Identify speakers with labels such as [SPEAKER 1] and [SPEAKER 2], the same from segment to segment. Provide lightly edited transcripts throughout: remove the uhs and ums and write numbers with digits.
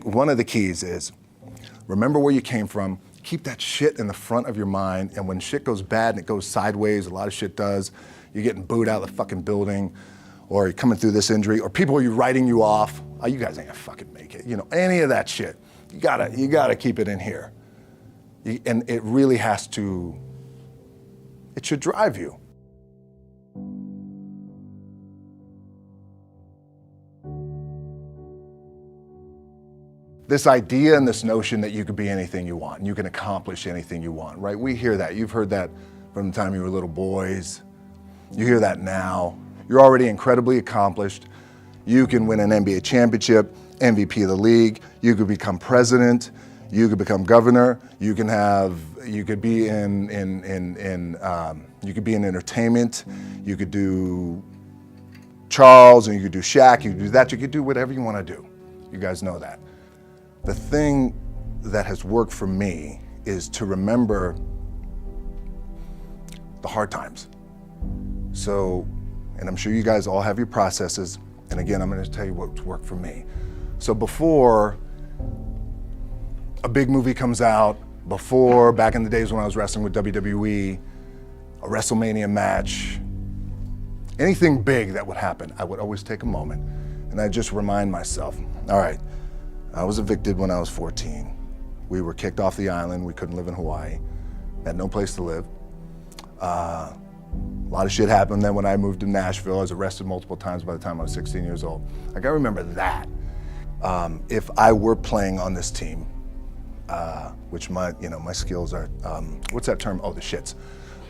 [SPEAKER 1] One of the keys is remember where you came from, keep that shit in the front of your mind, and when shit goes bad and it goes sideways, a lot of shit does, you're getting booed out of the fucking building, or you're coming through this injury, or people are writing you off, oh, you guys ain't gonna fucking make it, any of that shit. You gotta keep it in here. And it really has to, it should drive you. This idea and this notion that you could be anything you want, and you can accomplish anything you want, right? We hear that. You've heard that from the time you were little boys. You hear that now. You're already incredibly accomplished. You can win an NBA championship, MVP of the league. You could become president. You could become governor. You could be in entertainment. You could do Charles, and you could do Shaq. You could do that. You could do whatever you want to do. You guys know that. The thing that has worked for me is to remember the hard times. So, and I'm sure you guys all have your processes, and again, I'm gonna tell you what's worked for me. So before a big movie comes out, before, back in the days when I was wrestling with WWE, a WrestleMania match, anything big that would happen, I would always take a moment and I'd just remind myself, all right, I was evicted when I was 14. We were kicked off the island. We couldn't live in Hawaii. Had no place to live. A lot of shit happened then when I moved to Nashville. I was arrested multiple times by the time I was 16 years old. I gotta remember that. If I were playing on this team, which my skills are, what's that term? Oh, the shits.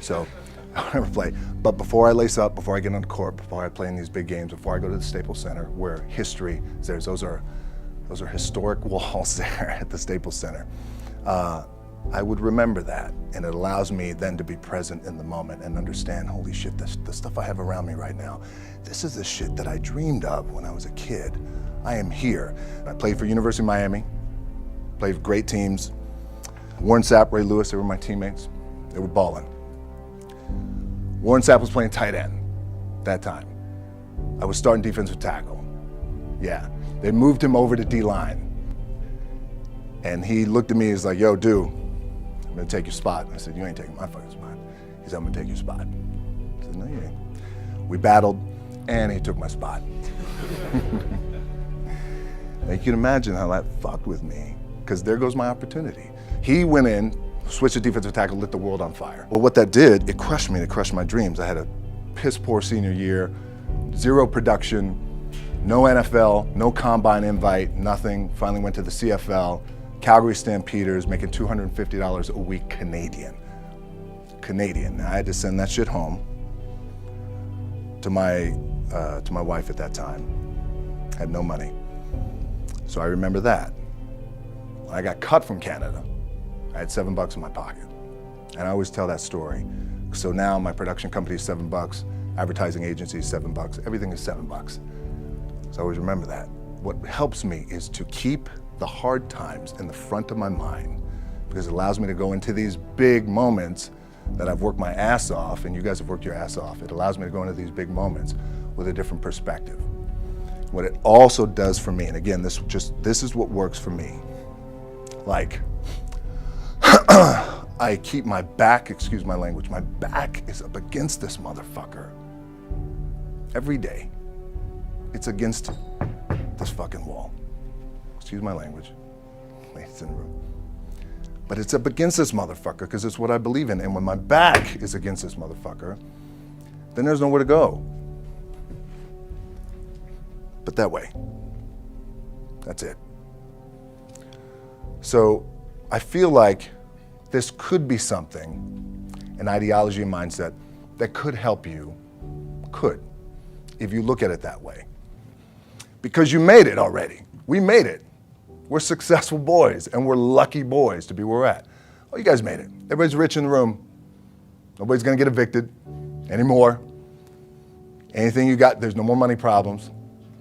[SPEAKER 1] So I never play. But before I lace up, before I get on the court, before I play in these big games, before I go to the Staples Center, where history is there, those are historic walls there at the Staples Center. I would remember that, and it allows me then to be present in the moment and understand, holy shit, the stuff I have around me right now, this is the shit that I dreamed of when I was a kid. I am here. I played for University of Miami, played for great teams. Warren Sapp, Ray Lewis, they were my teammates. They were balling. Warren Sapp was playing tight end that time. I was starting defensive tackle. Yeah. They moved him over to D-line. And he looked at me, he's like, yo, dude, I'm gonna take your spot. I said, you ain't taking my fucking spot. He said, I'm gonna take your spot. I said, no, you ain't. We battled, and he took my spot. Now, you can imagine how that fucked with me, because there goes my opportunity. He went in, switched to defensive tackle, lit the world on fire. Well, what that did, it crushed me, it crushed my dreams. I had a piss poor senior year, zero production, no NFL, no combine invite, nothing. Finally went to the CFL, Calgary Stampeders, making $250 a week Canadian. Now, I had to send that shit home to my wife at that time. Had no money. So I remember that. When I got cut from Canada, I had $7 in my pocket. And I always tell that story. So now my production company is $7, advertising agency is $7, everything is $7. So I always remember that. What helps me is to keep the hard times in the front of my mind, because it allows me to go into these big moments that I've worked my ass off, and you guys have worked your ass off. It allows me to go into these big moments with a different perspective. What it also does for me, and again, this is what works for me. Like, I keep my back, excuse my language, my back is up against this motherfucker every day. It's against this fucking wall. Excuse my language, ladies in the room. But it's up against this motherfucker because it's what I believe in. And when my back is against this motherfucker, then there's nowhere to go. But that way. That's it. So I feel like this could be something, an ideology and mindset that could help you, if you look at it that way. Because you made it already. We made it. We're successful boys, and we're lucky boys to be where we're at. Oh, you guys made it. Everybody's rich in the room. Nobody's gonna get evicted anymore. Anything you got, there's no more money problems,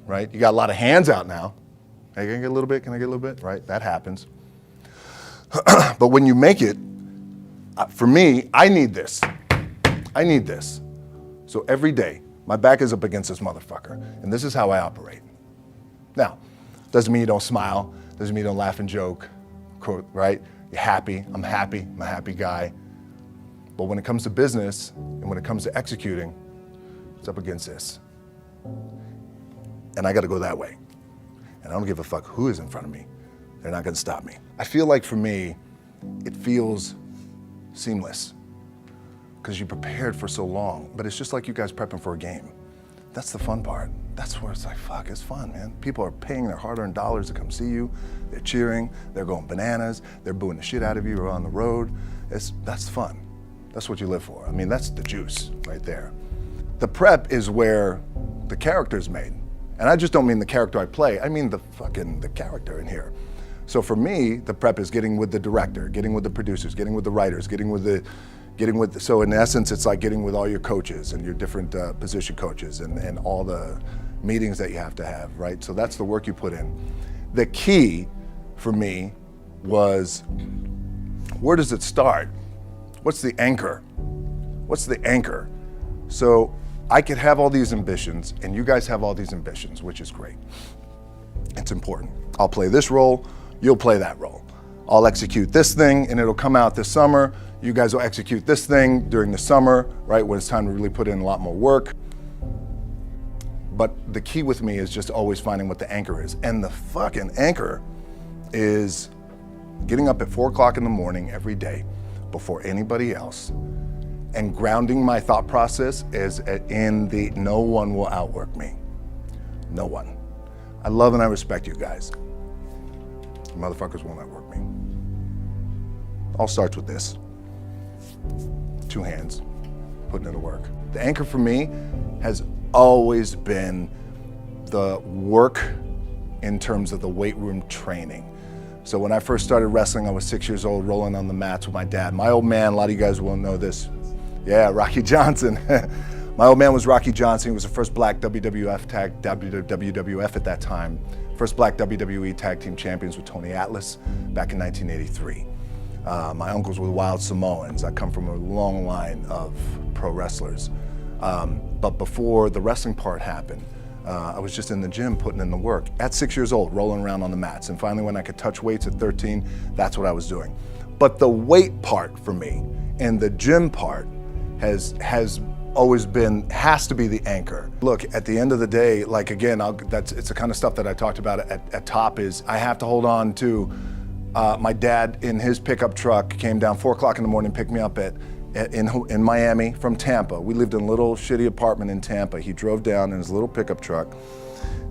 [SPEAKER 1] right? You got a lot of hands out now. Hey, can I get a little bit? Can I get a little bit? Right, that happens. But when you make it, for me, I need this. I need this. So every day, my back is up against this motherfucker, and this is how I operate. Now, doesn't mean you don't smile, Doesn't mean you don't laugh and joke, right? You're happy, I'm a happy guy. But when it comes to business and when it comes to executing, it's up against this. And I gotta go that way. And I don't give a fuck who is in front of me. They're not gonna stop me. I feel like for me, it feels seamless because you prepared for so long, but it's just like you guys prepping for a game. That's the fun part. That's where it's like, fuck, it's fun, man. People are paying their hard-earned dollars to come see you. They're cheering, they're going bananas, they're booing the shit out of you or on the road. That's fun. That's what you live for. I mean, that's the juice right there. The prep is where the character's made. And I just don't mean the character I play, I mean the character in here. So for me, the prep is getting with the director, getting with the producers, getting with the writers, so in essence, it's like getting with all your coaches and your different position coaches and all the meetings that you have to have, right? So that's the work you put in. The key for me was, where does it start? What's the anchor? What's the anchor? So I could have all these ambitions and you guys have all these ambitions, which is great. It's important. I'll play this role, you'll play that role. I'll execute this thing and it'll come out this summer. You guys will execute this thing during the summer, right? When it's time to really put in a lot more work. But the key with me is just always finding what the anchor is. And the fucking anchor is getting up at 4 o'clock in the morning every day before anybody else and grounding my thought process is in the no one will outwork me. No one. I love and I respect you guys. You motherfuckers won't outwork me. All starts with this. 2 hands, putting it to work. The anchor for me has always been the work in terms of the weight room training. So when I first started wrestling, I was 6 years old, rolling on the mats with my dad. My old man, a lot of you guys will know this. Yeah, Rocky Johnson. My old man was Rocky Johnson. He was the first black WWF at that time. First black WWE tag team champions with Tony Atlas back in 1983. My uncles were wild Samoans. I come from a long line of pro wrestlers. But before the wrestling part happened, I was just in the gym putting in the work. At 6 years old, rolling around on the mats. And finally when I could touch weights at 13, that's what I was doing. But the weight part for me and the gym part has always been, has to be the anchor. Look, at the end of the day, like again, it's the kind of stuff that I talked about at top is I have to hold on to my dad in his pickup truck came down 4 o'clock in the morning, picked me up in Miami from Tampa. We lived in a little shitty apartment in Tampa. He drove down in his little pickup truck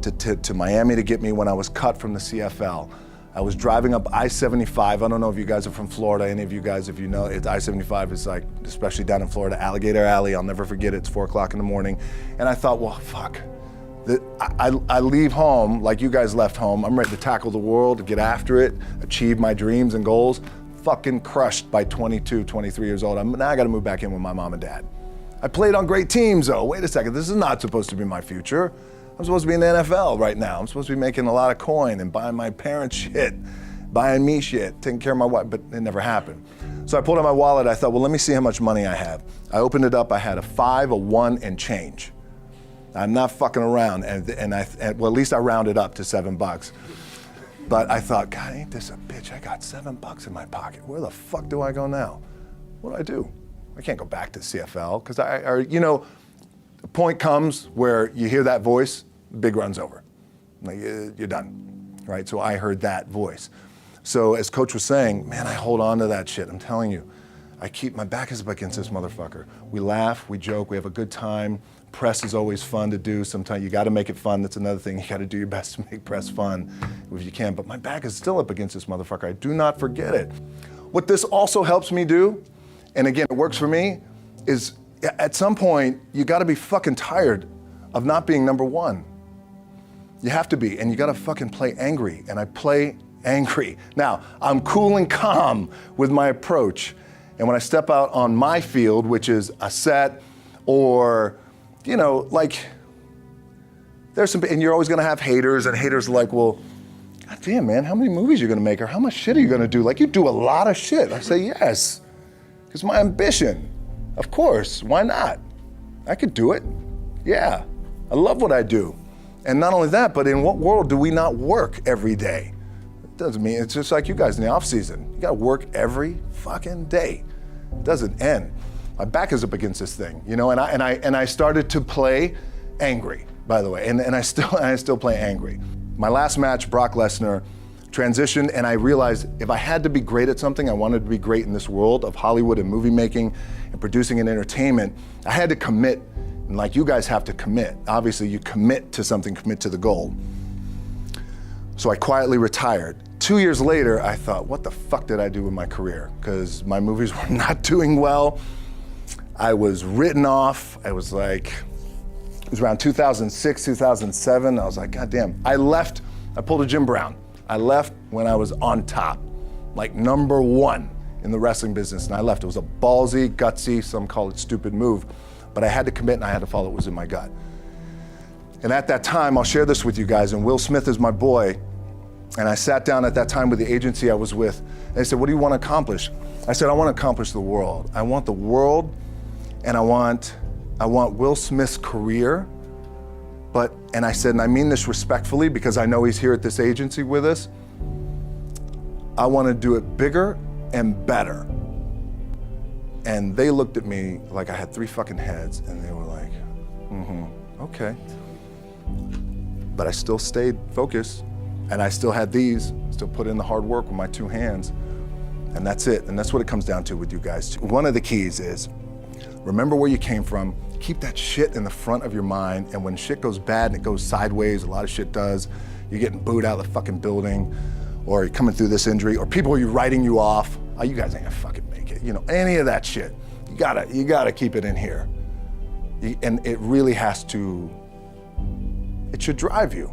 [SPEAKER 1] to Miami to get me when I was cut from the CFL. I was driving up I-75. I don't know if you guys are from Florida, any of you guys, if you know, I-75 is like, especially down in Florida, Alligator Alley. I'll never forget it. It's 4 o'clock in the morning. And I thought, well, fuck. I leave home like you guys left home. I'm ready to tackle the world, to get after it, achieve my dreams and goals. Fucking crushed by 22, 23 years old. Now I gotta move back in with my mom and dad. I played on great teams though. Wait a second, this is not supposed to be my future. I'm supposed to be in the NFL right now. I'm supposed to be making a lot of coin and buying my parents shit, buying me shit, taking care of my wife, but it never happened. So I pulled out my wallet, I thought, well, let me see how much money I have. I opened it up, I had a 5, a 1, and change. I'm not fucking around, and well, at least I rounded up to $7. But I thought, God, ain't this a bitch? I got $7 in my pocket. Where the fuck do I go now? What do? I can't go back to CFL, because you know, the point comes where you hear that voice, big run's over. Like, you're done, right? So I heard that voice. So as Coach was saying, man, I hold on to that shit. I'm telling you, my back is up against this motherfucker. We laugh, we joke, we have a good time. Press is always fun to do. Sometimes you gotta make it fun. That's another thing. You gotta do your best to make press fun if you can. But my back is still up against this motherfucker. I do not forget it. What this also helps me do, and again, it works for me, is at some point, you gotta be fucking tired of not being number one. You have to be, and you gotta fucking play angry, and I play angry. Now, I'm cool and calm with my approach, and when I step out on my field, which is a set, or, you know, like, there's some, and you're always gonna have haters, and haters are like, well, God damn, man, how many movies are you gonna make, or how much shit are you gonna do? Like, you do a lot of shit. I say, yes, it's my ambition. Of course, why not? I could do it. Yeah, I love what I do. And not only that, but in what world do we not work every day? Doesn't mean, it's just like you guys in the off season. You gotta work every fucking day. It doesn't end. My back is up against this thing, you know, and I started to play angry, by the way, and I still play angry. My last match, Brock Lesnar, transitioned, and I realized if I had to be great at something, I wanted to be great in this world of Hollywood and movie making and producing and entertainment, I had to commit, and like you guys have to commit. Obviously, you commit to something, commit to the goal. So I quietly retired. 2 years later, I thought, what the fuck did I do with my career? Because my movies were not doing well. I was written off. I was like, it was around 2006, 2007. I was like, God damn. I left, I pulled a Jim Brown. I left when I was on top, like #1 in the wrestling business, and I left. It was a ballsy, gutsy, some call it stupid move, but I had to commit and I had to follow what was in my gut. And at that time, I'll share this with you guys, and Will Smith is my boy, and I sat down at that time with the agency I was with, and they said, what do you want to accomplish? I said, I want to accomplish the world. I want the world, and I want Will Smith's career, and I said, and I mean this respectfully because I know he's here at this agency with us, I want to do it bigger and better. And they looked at me like I had 3 fucking heads, and they were like, okay. But I still stayed focused, and I still had still put in the hard work with my 2 hands, and that's it. And that's what it comes down to with you guys. One of the keys is, remember where you came from, keep that shit in the front of your mind, and when shit goes bad and it goes sideways, a lot of shit does, you're getting booed out of the fucking building, or you're coming through this injury, or people are writing you off, oh, you guys ain't gonna fucking make it, you know, any of that shit. You gotta keep it in here. And it really has to, it should drive you.